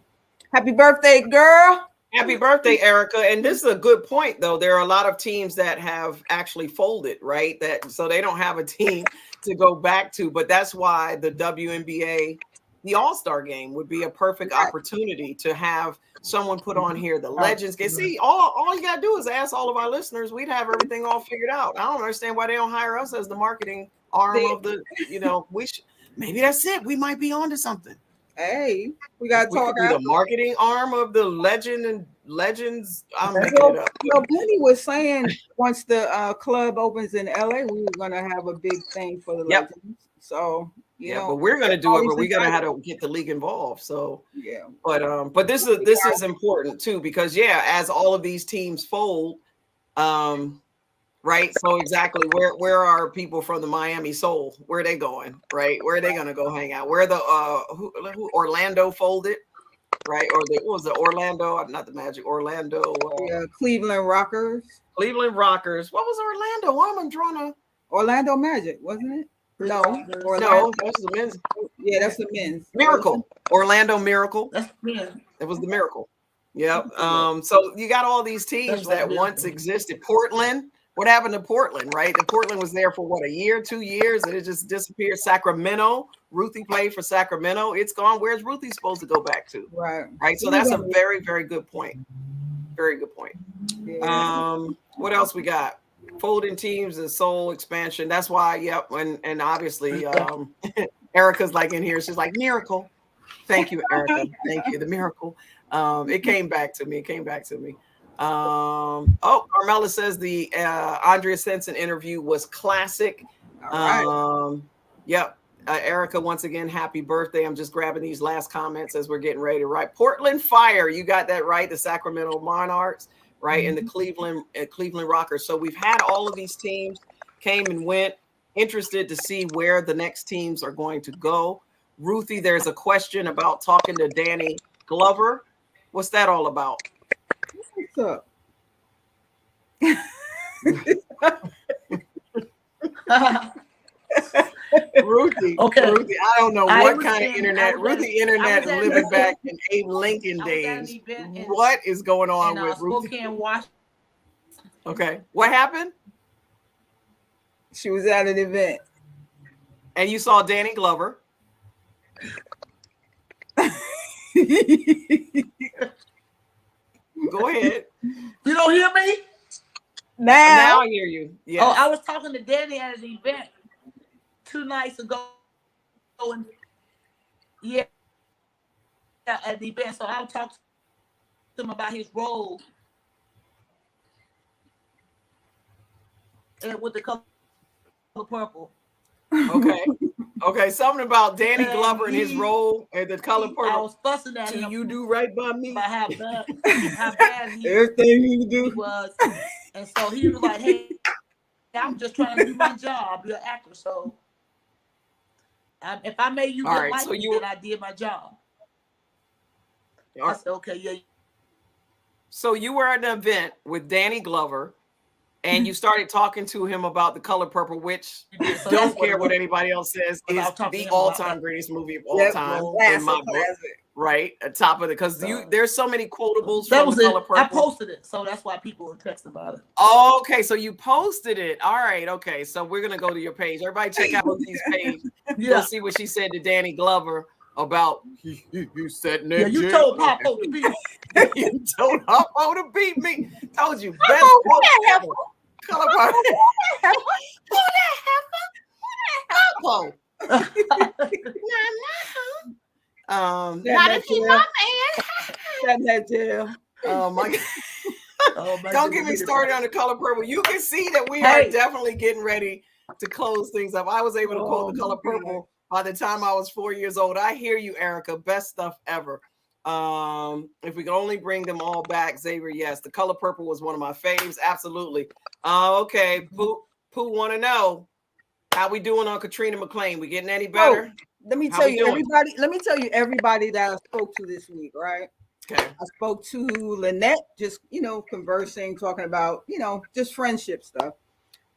Happy birthday, girl. Happy birthday, Erica. And this is a good point, though. There are a lot of teams that have actually folded, right? So they don't have a team to go back to. But that's why the WNBA, the All-Star game, would be a perfect opportunity to have someone put on here, the legends. See, all you got to do is ask all of our listeners. We'd have everything all figured out. I don't understand why they don't hire us as the marketing arm of the, maybe that's it. We might be onto something. Hey, we got to talk about the marketing arm of the legends. I'm making it up. Penny was saying once the club opens in LA, we were going to have a big thing for the legends. So, but we're going to do it, but we got to have to get the league involved. So, but this is important too, because as all of these teams fold, right? So exactly, where are people from the Miami Soul? Where are they going? Right? Where are they going to go hang out? Where the who Orlando folded? right? Or what was it, Orlando? Not the Magic, Orlando. Cleveland Rockers. Cleveland Rockers. What was Orlando? Why am I drawing a Orlando Magic, wasn't it? No, no, that's the men's. Yeah, that's the men's. Miracle. Orlando Miracle. That's men. It was the Miracle. Yep. So you got all these teams that once existed. Portland. What happened to Portland, right? And Portland was there for what, a year, 2 years, and it just disappeared. Sacramento. Ruthie played for Sacramento. It's gone. Where's Ruthie supposed to go back to? Right. So that's a very, very good point. Very good point. Yeah. What else we got? Folding teams and soul expansion. That's why, yep. And obviously, Erica's like in here. She's like, Miracle. Thank you, Erica. Thank you. The Miracle. It came back to me. Carmela says the Andrea Stenson interview was classic. Yep. Erica, once again, happy birthday. I'm just grabbing these last comments as we're getting ready to write. Portland Fire, you got that right. The Sacramento Monarchs, right? And the Cleveland Rockers. So we've had all of these teams came and went. Interested to see where the next teams are going to go. Ruthie, there's a question about talking to Danny Glover. What's that all about? What's up? Ruthie, okay. Ruthie, I don't know what kind of internet. Ruthie internet living back in Abe Lincoln days. What is going on with Ruthie? Okay, what happened? She was at an event, and you saw Danny Glover. Go ahead. You don't hear me? Now I hear you. Yes. Oh, I was talking to Danny at an event 2 nights ago. And at the event. So I'll talk to him about his role with the color purple. Okay. Something about Danny Glover and his role and the color purple. I was fussing at him. You do right by me. About how bad everything you do was. And so he was like, hey, I'm just trying to do my job. You're an actor. So if I made you get like me, then I did my job. I said, okay, yeah. So you were at an event with Danny Glover, and you started talking to him about The Color Purple, which don't care what anybody else says, is the all-time greatest movie of all time in my book. Right at top of it, because there's so many quotables from The Color Purple. I posted it, so that's why people were texting about it. Okay, so you posted it. All right, okay, so we're gonna go to your page. Everybody, check out Ruthie's page. Go see what she said to Danny Glover about he said that. You told Papa to beat me. You told Papa to beat me. Told you best quote. Color Purple. Who that heifer? not if he's my man. That jail. Oh my God. Don't get me started on The Color Purple. You can see that we are definitely getting ready to close things up. I was able to quote The Color Purple by the time I was 4 years old. I hear you, Erica. Best stuff ever. If we could only bring them all back, Xavier, yes. The Color Purple was one of my faves. Absolutely. Okay. Pooh want to know how we doing on Katrina McClain. We getting any better? Let me tell you, everybody that I spoke to this week, right? Okay. I spoke to Lynette, just, conversing, talking about, just friendship stuff.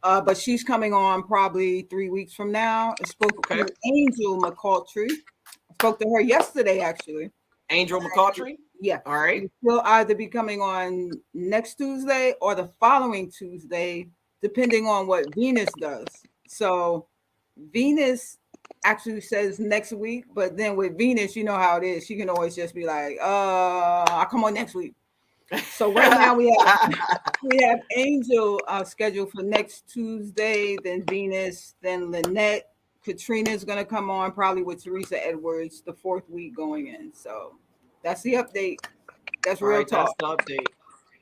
But she's coming on probably 3 weeks from now. I spoke to Angel McCaultrey. I spoke to her yesterday, actually. Angel McCaultrey? Yeah. All right. She'll either be coming on next Tuesday or the following Tuesday, depending on what Venus does. So Venus actually says next week, but then with Venus, you know how it is. She can always just be like, I'll come on next week. So right now we have Angel scheduled for next Tuesday, then Venus, then Lynette. Katrina's going to come on probably with Teresa Edwards the 4th week going in. So that's the update. That's real talk. That's the update.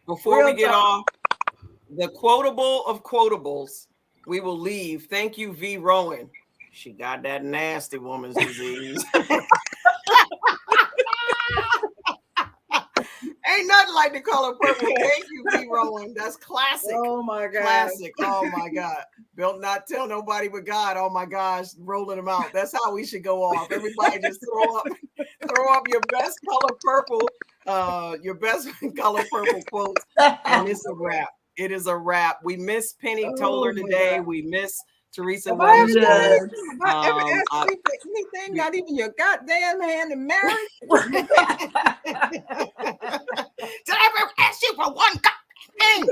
Before we get off, the quotable of quotables, we will leave. Thank you, V. Rowan. She got that nasty woman's disease. Ain't nothing like the color purple. Thank you, B. Rowan. That's classic. Oh my God. Classic. Oh my God. Built not tell nobody but God. Oh my gosh, rolling them out. That's how we should go off. Everybody just throw up your best color purple, quotes, and it's a wrap. It is a wrap. We miss Penny Toler today. We miss Teresa Weatherspoon. Have I ever asked you for anything? Not even your goddamn hand in marriage? Did I ever ask you for one thing?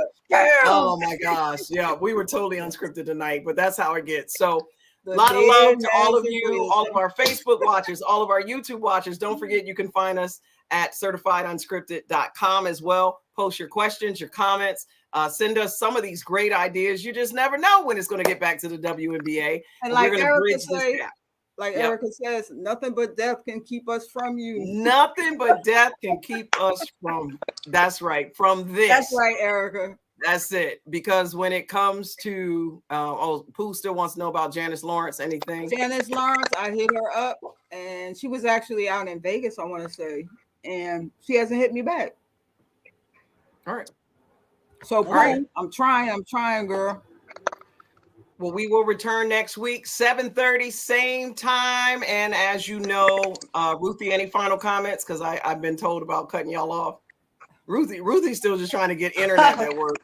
Oh my gosh. Yeah, we were totally unscripted tonight, but that's how it gets. So a lot of love to all of you, all of our Facebook watchers, all of our YouTube watchers. Don't forget, you can find us at certifiedunscripted.com as well. Post your questions, your comments. Send us some of these great ideas. You just never know when it's going to get back to the WNBA. And like Erica says, nothing but death can keep us from you. Nothing but death can keep us from. That's right. From this. That's right, Erica. That's it. Because when it comes to, Pooh still wants to know about Janice Lawrence. Anything? Janice Lawrence, I hit her up, and she was actually out in Vegas, I want to say, and she hasn't hit me back. All right. So, right. I'm trying, girl. Well, we will return next week, 7:30, same time. And as you know, Ruthie, any final comments? Because I've been told about cutting y'all off. Ruthie's still just trying to get internet that works.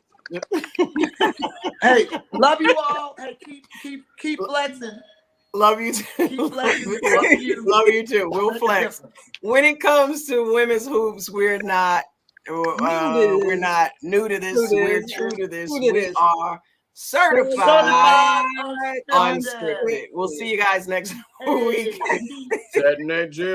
Hey, love you all. Hey, keep flexing. Love you too. Keep flexing. Love you too. We'll flex. When it comes to women's hoops, we're not new to this. We're true to this. We are certified unscripted. We'll see you guys next week.